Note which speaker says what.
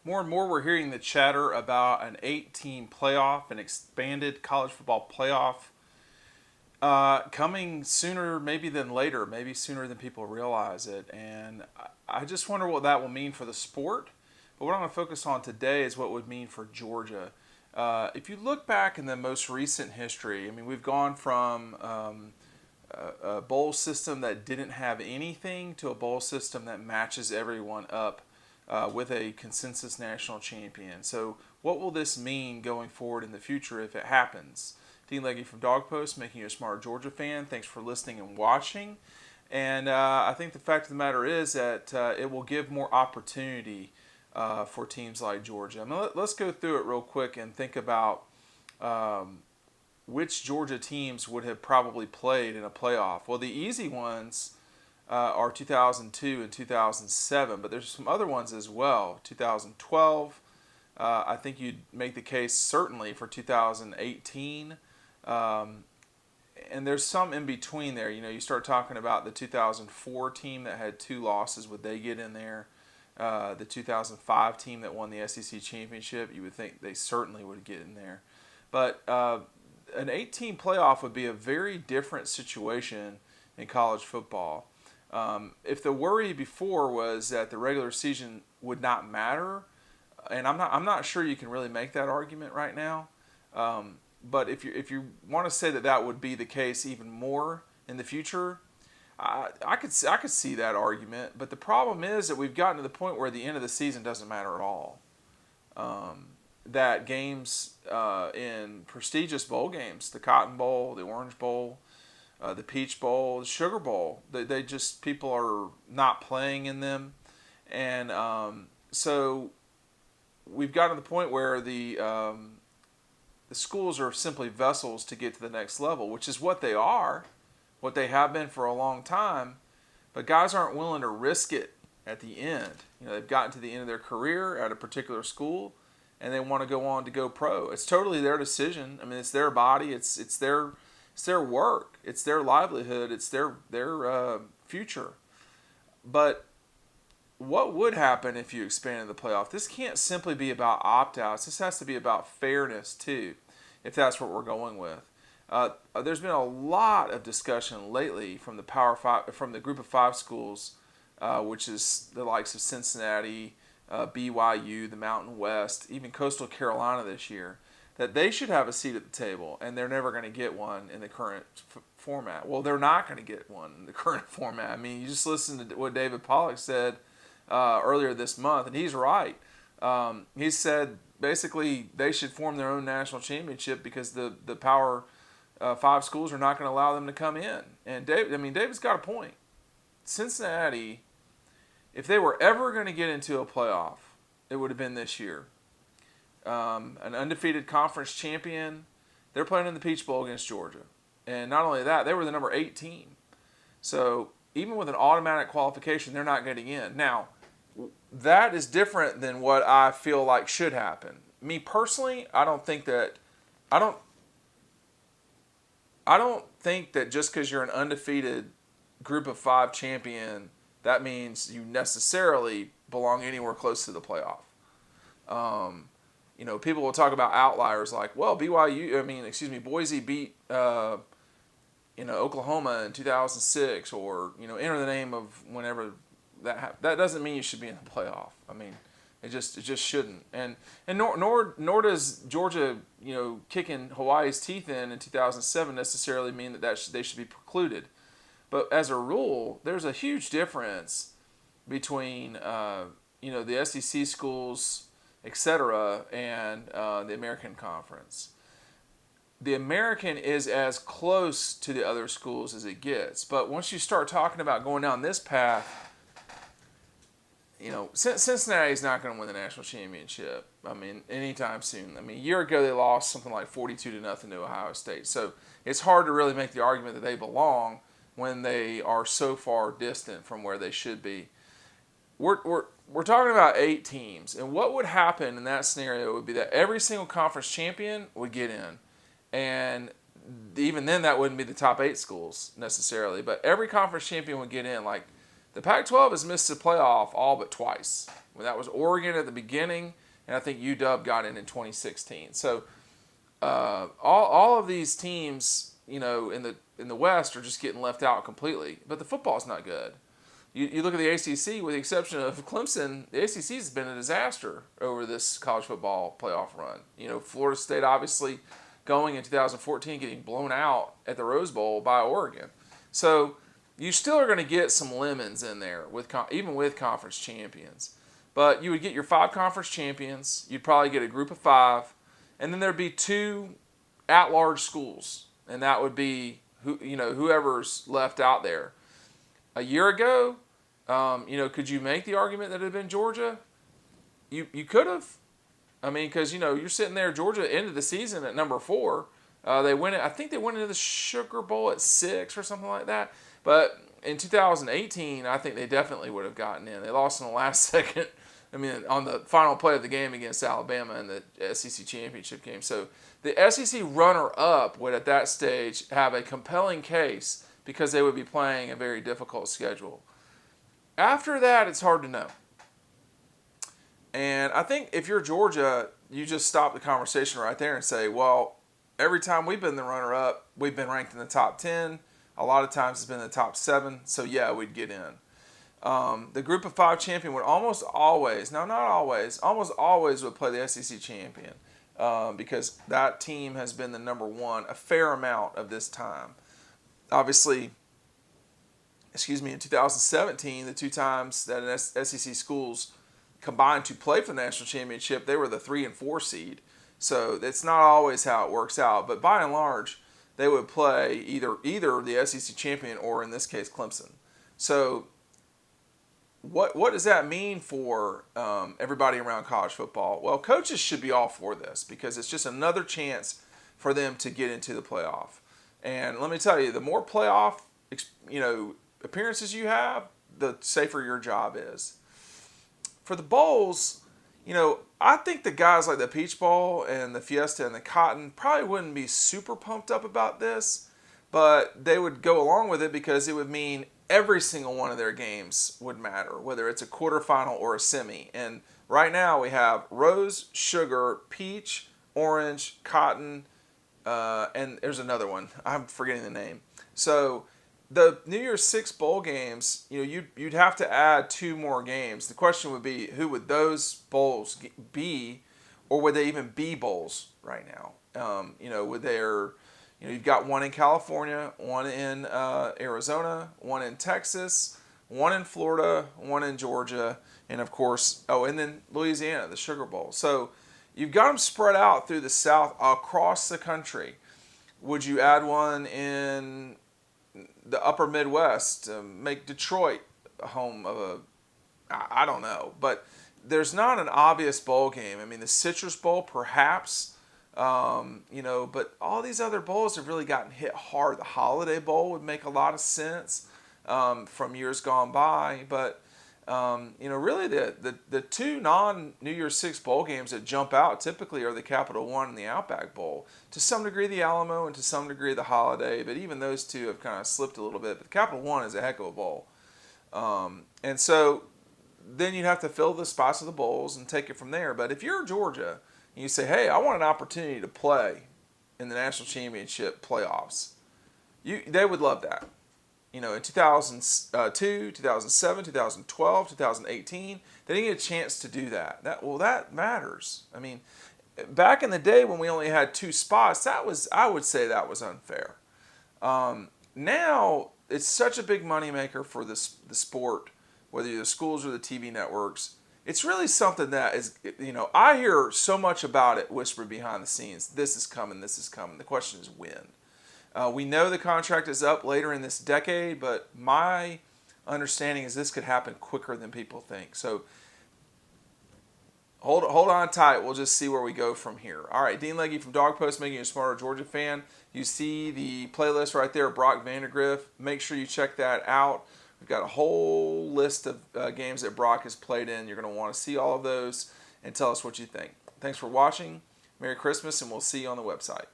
Speaker 1: More and more, we're hearing the chatter about an 8-team playoff, an expanded college football playoff, coming sooner maybe than later, maybe sooner than people realize it. And I just wonder what that will mean for the sport. But what I'm going to focus on today is what it would mean for Georgia. If you look back in the most recent history, I mean, we've gone from a bowl system that didn't have anything to a bowl system that matches everyone up with a consensus national champion. So, what will this mean going forward in the future if it happens? Dean Legge from Dawgs, making you a smarter Georgia fan. Thanks for listening and watching. And I think the fact of the matter is that it will give more opportunity for teams like Georgia. I mean, let's go through it real quick and think about which Georgia teams would have probably played in a playoff. Well, the easy ones are 2002 and 2007, but there's some other ones as well. 2012, I think you'd make the case certainly for 2018. And there's some in between there. You know, you start talking about the 2004 team that had 2 losses. Would they get in there? The 2005 team that won the SEC championship, you would think they certainly would get in there. But an 8-team playoff would be a very different situation in college football. If the worry before was that the regular season would not matter, and I'm not sure you can really make that argument right now. But if you want to say that would be the case even more in the future, I could see that argument. But the problem is that we've gotten to the point where the end of the season doesn't matter at all. That games in prestigious bowl games, the Cotton Bowl, the Orange Bowl, the Peach Bowl, the Sugar Bowl, they just, people are not playing in them, and so we've gotten to the point where the schools are simply vessels to get to the next level, which is what they are, what they have been for a long time. But guys aren't willing to risk it at the end. You know, they've gotten to the end of their career at a particular school, and they want to go on to go pro. It's totally their decision. I mean, it's their body. It's their work. It's their livelihood. It's their future. But what would happen if you expanded the playoff? This can't simply be about opt-outs. This has to be about fairness too, if that's what we're going with. There's been a lot of discussion lately from the Power Five, from the Group of Five schools, which is the likes of Cincinnati, BYU, the Mountain West, even Coastal Carolina this year, that they should have a seat at the table, and they're never going to get one in the current format. Well, they're not going to get one in the current format. I mean, you just listen to what David Pollock said earlier this month, and he's right. He said basically they should form their own national championship because the Power Five schools are not going to allow them to come in. And David's got a point. Cincinnati, if they were ever going to get into a playoff, it would have been this year. An undefeated conference champion. They're playing in the Peach Bowl against Georgia. And not only that, they were the number 8 team. So even with an automatic qualification, they're not getting in. Now, that is different than what I feel like should happen. Me personally, I don't think that just because you're an undefeated Group of Five champion, that means you necessarily belong anywhere close to the playoff. People will talk about outliers like, well, Boise beat, Oklahoma in 2006, or, enter the name of whenever that happened. That doesn't mean you should be in the playoff. I mean, it just shouldn't. And nor does Georgia, kicking Hawaii's teeth in 2007 necessarily mean that they should be precluded. But as a rule, there's a huge difference between, the SEC schools, etc., and the American Conference. The American is as close to the other schools as it gets. But once you start talking about going down this path, Cincinnati's not going to win the national championship. I mean, anytime soon. I mean, a year ago they lost something like 42-0 to Ohio State. So it's hard to really make the argument that they belong when they are so far distant from where they should be. We're talking about 8 teams, and what would happen in that scenario would be that every single conference champion would get in, and even then that wouldn't be the top 8 schools necessarily, but every conference champion would get in. Like The Pac-12 has missed the playoff all but twice. Well, that was Oregon at the beginning, and I think UW got in 2016. So all of these teams, in the West, are just getting left out completely. But the football's not good. You look at the ACC, with the exception of Clemson, the ACC has been a disaster over this college football playoff run. Florida State obviously going in 2014, getting blown out at the Rose Bowl by Oregon. So you still are going to get some lemons in there, even with conference champions. But you would get your 5 conference champions. You'd probably get a group of 5. And then there'd be 2 at-large schools. And that would be whoever's left out there. A year ago, could you make the argument that it had been Georgia? You could have. I mean, because you're sitting there, Georgia ended the season at number 4. I think they went into the Sugar Bowl at 6 or something like that. But in 2018, I think they definitely would have gotten in. They lost in the last second. I mean, on the final play of the game against Alabama in the SEC championship game. So the SEC runner-up would, at that stage, have a compelling case because they would be playing a very difficult schedule. After that, it's hard to know. And I think if you're Georgia, you just stop the conversation right there and say, well, every time we've been the runner-up, we've been ranked in the top 10. A lot of times it's been in the top 7. So, yeah, we'd get in. The group of 5 champion would almost always would play the SEC champion because that team has been the number 1 a fair amount of this time. Obviously, in 2017, the 2 times that SEC schools combined to play for the national championship, they were the 3 and 4 seed. So it's not always how it works out. But by and large, they would play either the SEC champion or, in this case, Clemson. So what does that mean for everybody around college football? Well, coaches should be all for this because it's just another chance for them to get into the playoff. And let me tell you, the more playoff appearances you have, the safer your job is. For the bowls, I think the guys like the Peach Bowl and the Fiesta and the Cotton probably wouldn't be super pumped up about this, but they would go along with it because it would mean every single one of their games would matter, whether it's a quarterfinal or a semi. And right now we have Rose, Sugar, Peach, Orange, Cotton, and there's another one. I'm forgetting the name. So the New Year's 6 bowl games, you'd have to add 2 more games. The question would be, who would those bowls be, or would they even be bowls right now? You've got one in California, one in Arizona, one in Texas, one in Florida, one in Georgia, and of course, and then Louisiana, the Sugar Bowl. So you've got them spread out through the South across the country. Would you add one in the upper Midwest, make Detroit a home of I don't know, but there's not an obvious bowl game. I mean, the Citrus Bowl, perhaps, but all these other bowls have really gotten hit hard. The Holiday Bowl would make a lot of sense from years gone by, but really the 2 non-New Year's 6 bowl games that jump out typically are the Capital One and the Outback Bowl. To some degree the Alamo and to some degree the Holiday, but even those 2 have kind of slipped a little bit. But the Capital One is a heck of a bowl. And so then you'd have to fill the spots of the bowls and take it from there. But if you're Georgia and you say, hey, I want an opportunity to play in the national championship playoffs, they would love that. In 2002, 2007, 2012, 2018, they didn't get a chance to do that. That matters. I mean, back in the day when we only had 2 spots, I would say that was unfair. Now it's such a big moneymaker for the sport, whether you're the schools or the TV networks. It's really something that is, I hear so much about it whispered behind the scenes. This is coming, this is coming. The question is when. We know the contract is up later in this decade, but my understanding is this could happen quicker than people think. So hold on tight. We'll just see where we go from here. All right, Dean Legge from Dog Post, making you a smarter Georgia fan. You see the playlist right there, Brock Vandegrift. Make sure you check that out. We've got a whole list of games that Brock has played in. You're going to want to see all of those and tell us what you think. Thanks for watching. Merry Christmas, and we'll see you on the website.